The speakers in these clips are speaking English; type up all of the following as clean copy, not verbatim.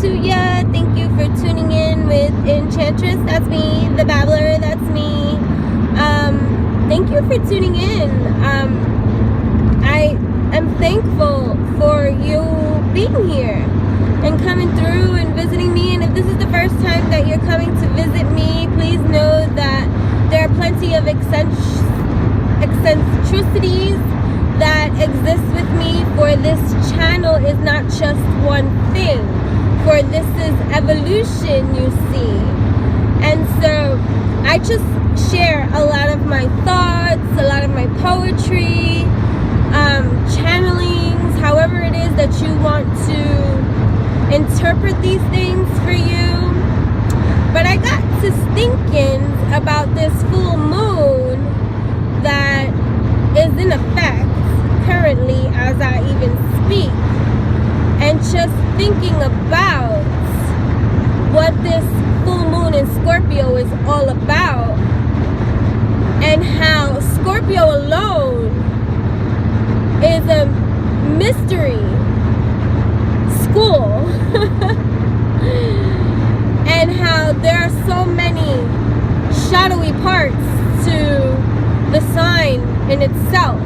to ya. Thank you for tuning in with Enchantress. That's me. The Babbler. That's me. Thank you for tuning in. I am thankful for you being here and coming through and visiting me. And if this is the first time that you're coming to visit me, please know that there are plenty of eccentricities that exist with me, for this channel is not just one thing, for this is evolution, you see. And so I just share a lot of my thoughts, a lot of my poetry, channelings, however it is that you want to interpret these things for you. But I got to thinking about this full moon that is in effect currently as I even speak, and just thinking about what this full moon in Scorpio is all about, and how Scorpio alone is a mystery school and how there are so many shadowy parts to the sign in itself.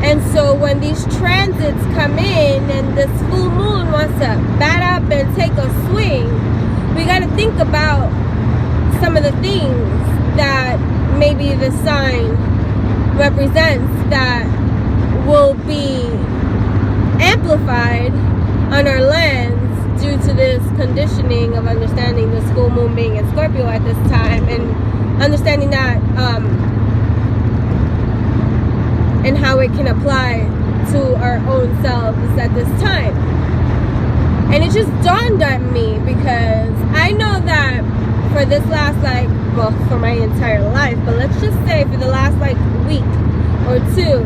And so when these transits come in and this full moon wants to bat up and take a swing, we got to think about some of the things that maybe the sign represents that will be amplified on our lands due to this conditioning of understanding this full moon being in Scorpio at this time, and understanding that and how it can apply to our own selves at this time. And it just dawned on me, because I know that for this last, for my entire life, but let's just say for the last week or two,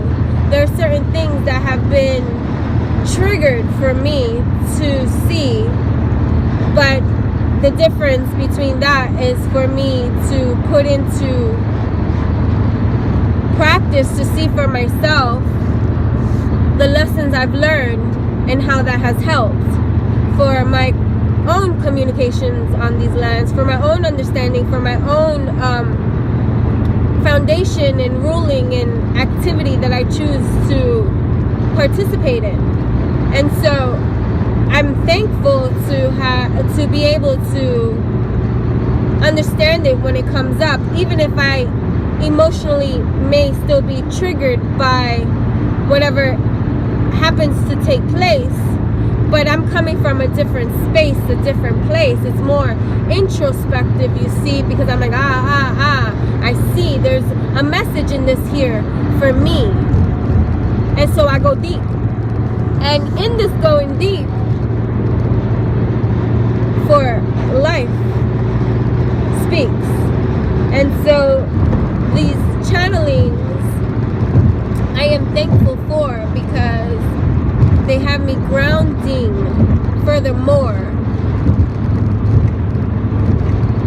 there are certain things that have been triggered for me to see. But the difference between that is for me to put into practice to see for myself the lessons I've learned and how that has helped for my own communications on these lands, for my own understanding, for my own foundation and ruling and activity that I choose to participate in. And so I'm thankful to be able to understand it when it comes up, even if I emotionally may still be triggered by whatever happens to take place. But I'm coming from a different space, a different place. It's more introspective, you see, because I'm like, I see there's a message in this here for me. And so I go deep. And in this going deep, for life speaks. And so these channelings I am thankful for, because they have me grounding furthermore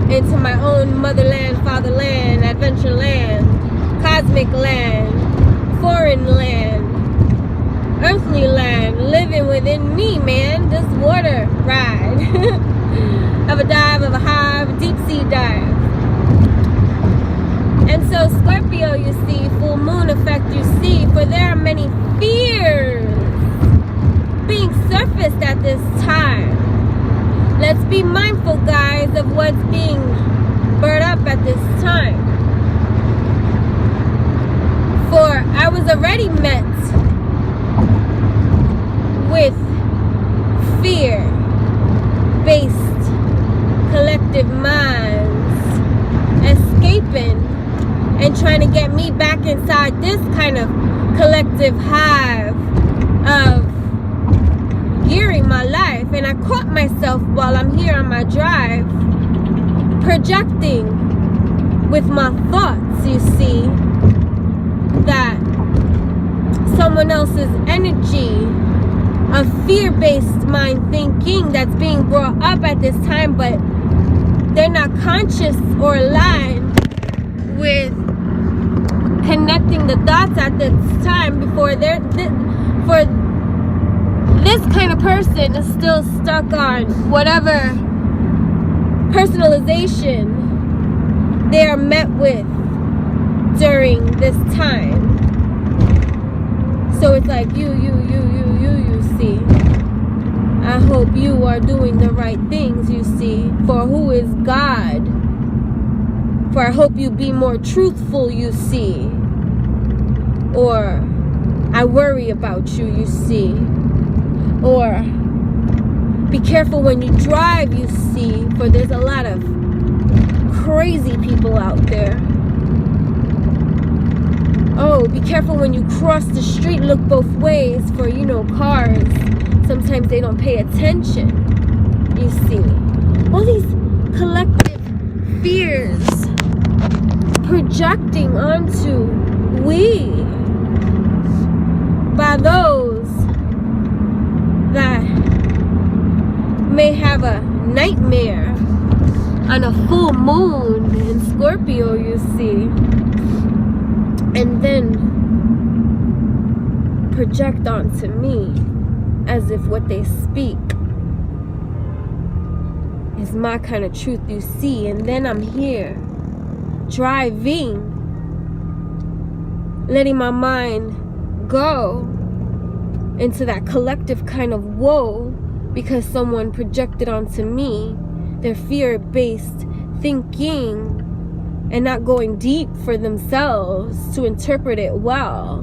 into my own motherland, fatherland, adventure land, cosmic land, foreign land, earthly land, living within me, man. This water ride of a dive, of a hive, deep sea dive. And so Scorpio, you see, full moon effect, you see, for there are many fears being surfaced at this time. Let's be mindful, guys, of what's being brought up at this time. For I was already met with fear-based collective minds escaping and trying to get me back inside this kind of collective hive of gearing my life. And I caught myself while I'm here on my drive projecting with my thoughts, you see, that someone else's energy of fear-based mind thinking that's being brought up at this time, but they're not conscious or aligned with connecting the dots at this time before for this kind of person is still stuck on whatever personalization they are met with during this time. So it's like you see. I hope you are doing the right things, you see. For who is God? For I hope you be more truthful, you see. Or I worry about you, you see. Or be careful when you drive, you see. For there's a lot of crazy people out there. Oh, be careful when you cross the street, look both ways. For, you know, cars, sometimes they don't pay attention, you see. All these collective fears projecting onto we by those that may have a nightmare on a full moon in Scorpio, you see, and then project onto me as if what they speak is my kind of truth, you see. And then I'm here driving, letting my mind go into that collective kind of woe because someone projected onto me their fear-based thinking and not going deep for themselves to interpret it well.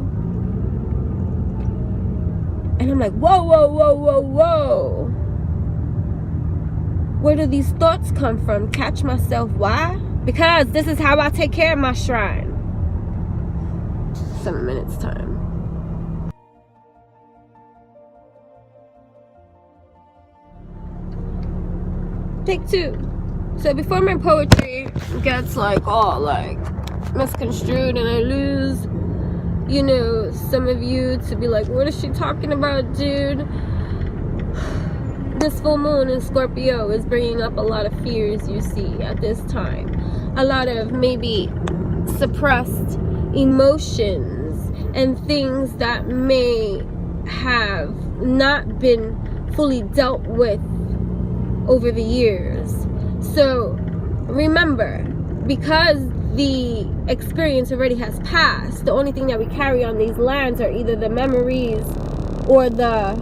And I'm like, whoa, whoa, whoa, whoa, whoa. Where do these thoughts come from? Catch myself. Why? Because this is how I take care of my shrine. 7 minutes time. Take 2. So before my poetry gets like all like misconstrued and I lose, you know, some of you to be like, what is she talking about, dude? This full moon in Scorpio is bringing up a lot of fears, you see, at this time. A lot of maybe suppressed emotions and things that may have not been fully dealt with over the years. So remember, because the experience already has passed, the only thing that we carry on these lands are either the memories or the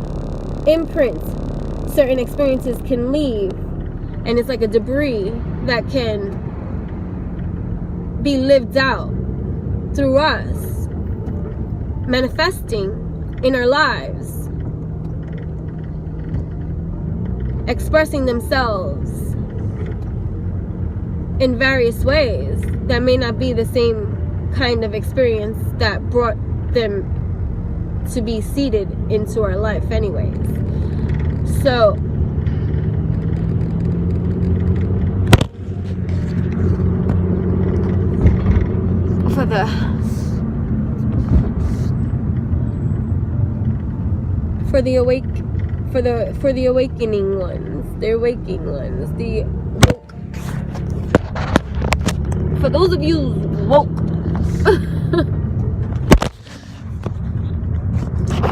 imprints certain experiences can leave, and it's like a debris that can be lived out through us manifesting in our lives, expressing themselves in various ways that may not be the same kind of experience that brought them to be seeded into our life anyways. So for the awakening ones, the awaking ones, the woke. For those of you woke,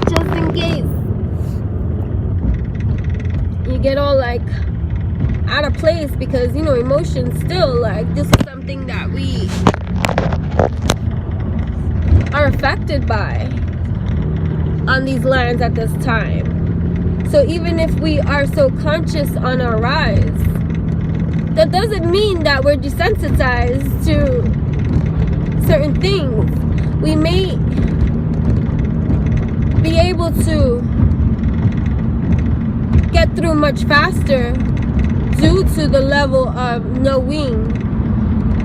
just in case you get all like out of place because, you know, emotions still, like, this is something that we are affected by on these lands at this time. So even if we are so conscious on our rise, that doesn't mean that we're desensitized to certain things. We may be able to get through much faster due to the level of knowing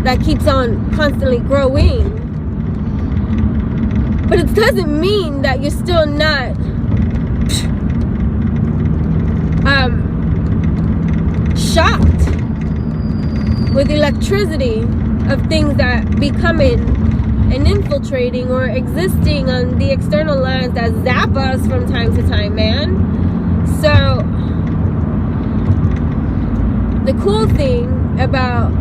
that keeps on constantly growing. But it doesn't mean that you're still not shocked with electricity of things that be coming and infiltrating or existing on the external lands that zap us from time to time, man. So the cool thing about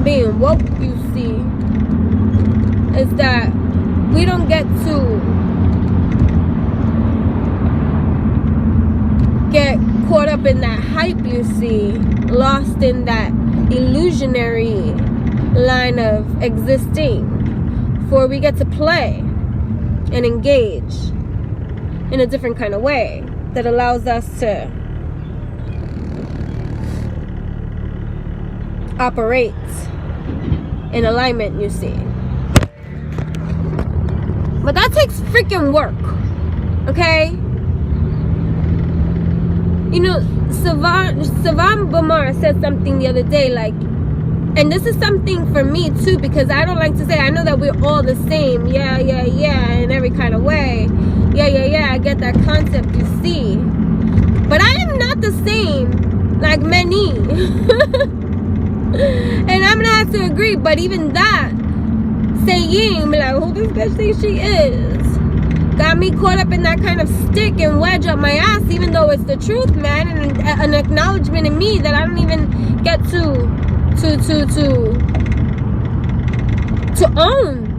being woke, you see, is that we don't get to up in that hype, you see, lost in that illusionary line of existing, for we get to play and engage in a different kind of way that allows us to operate in alignment, you see. But that takes freaking work, okay? You know, Savan Bamar said something the other day, like, and this is something for me too, because I don't like to say, I know that we're all the same, yeah, in every kind of way, yeah, I get that concept, you see, but I am not the same like many. And I'm gonna have to agree, but even that saying, like, who this bitch think she is, got me caught up in that kind of stick and wedge up my ass, even though it's the truth, man, and an acknowledgement in me that I don't even get to own.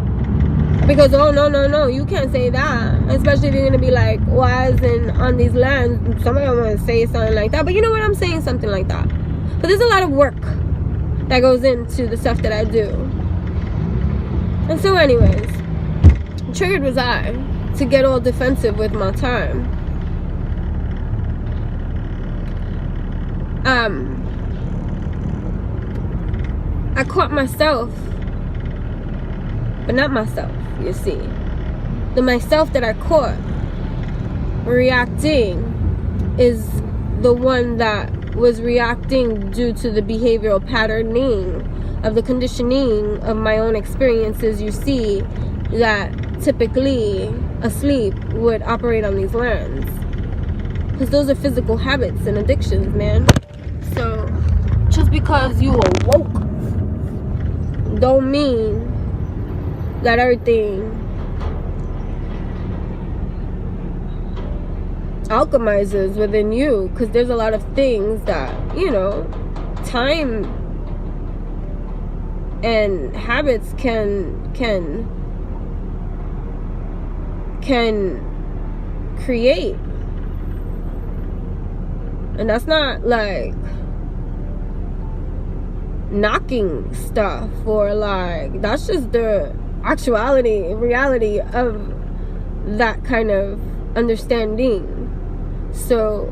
Because, oh, no, you can't say that, especially if you're gonna be like wise and on these lands. Somebody want to say something like that, but you know what, I'm saying something like that. But there's a lot of work that goes into the stuff that I do. And so anyways, triggered was I to get all defensive with my time. I caught myself, but not myself, you see. The myself that I caught reacting is the one that was reacting due to the behavioral patterning of the conditioning of my own experiences, you see, that typically asleep would operate on these lands. Because those are physical habits and addictions, man. So just because you awoke don't mean that everything alchemizes within you, because there's a lot of things that, you know, time and habits can create. And that's not like knocking stuff, or like, that's just the actuality, reality of that kind of understanding. So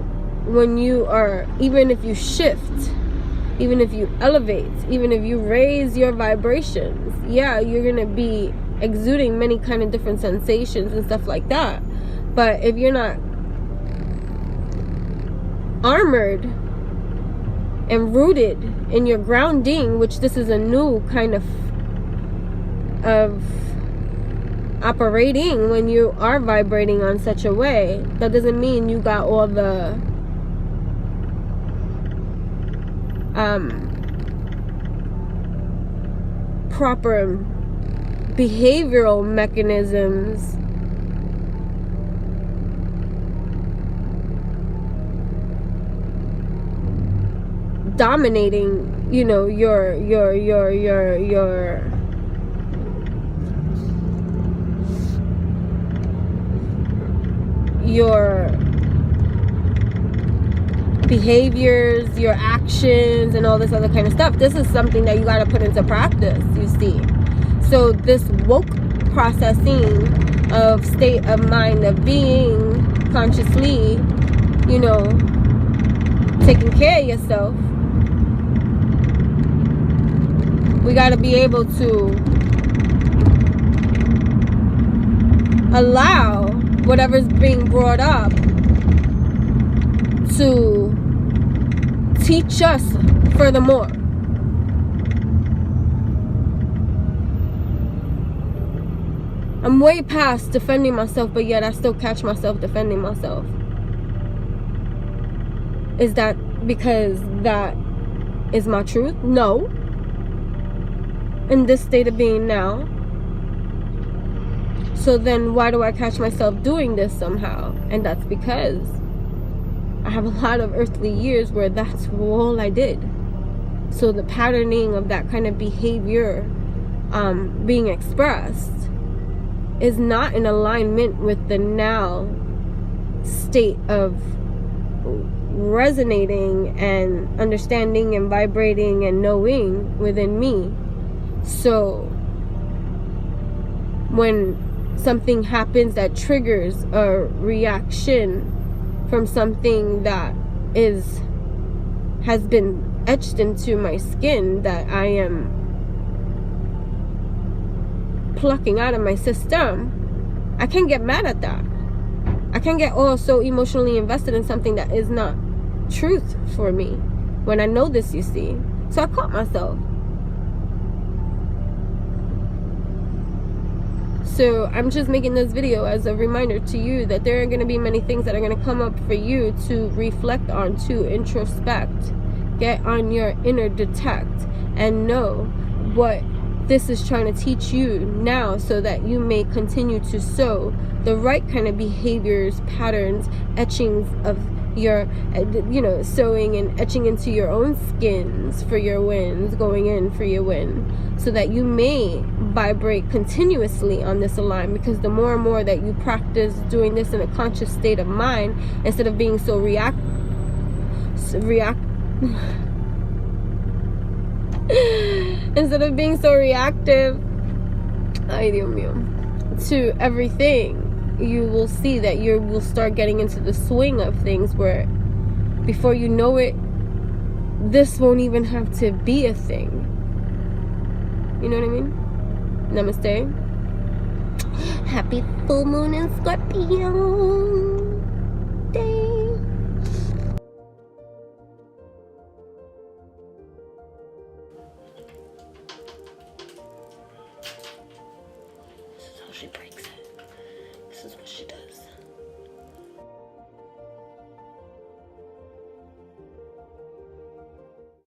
when you are, even if you shift, even if you elevate, even if you raise your vibrations, yeah, you're gonna be exuding many kind of different sensations and stuff like that. But if you're not armored and rooted in your grounding, which this is a new kind of operating, when you are vibrating on such a way, that doesn't mean you got all the proper behavioral mechanisms dominating, you know, your behaviors, your actions, and all this other kind of stuff. This is something that you got to put into practice, you see. So this woke processing of state of mind, of being consciously, you know, taking care of yourself, we got to be able to allow whatever's being brought up to teach us furthermore. I'm way past defending myself, but yet I still catch myself defending myself. Is that because that is my truth? No. In this state of being now. So then why do I catch myself doing this somehow? And that's because I have a lot of earthly years where that's all I did. So the patterning of that kind of behavior being expressed is not in alignment with the now state of resonating and understanding and vibrating and knowing within me. So when something happens that triggers a reaction from something that has been etched into my skin, that I am plucking out of my system, I can't get mad at that. I can't get so emotionally invested in something that is not truth for me when I know this, you see. So I caught myself. So I'm just making this video as a reminder to you that there are going to be many things that are going to come up for you to reflect on, to introspect, get on your inner detect, and know what this is trying to teach you now, so that you may continue to sow the right kind of behaviors, patterns, etchings of your, sowing and etching into your own skins for your wins, going in for your win, so that you may vibrate continuously on this alignment. Because the more and more that you practice doing this in a conscious state of mind, instead of being so instead of being so reactive, ay Dios mío, to everything, you will see that you will start getting into the swing of things, where before you know it, this won't even have to be a thing. You know what I mean? Namaste. Happy full moon in Scorpio day. This is how she breaks it. This is what she does.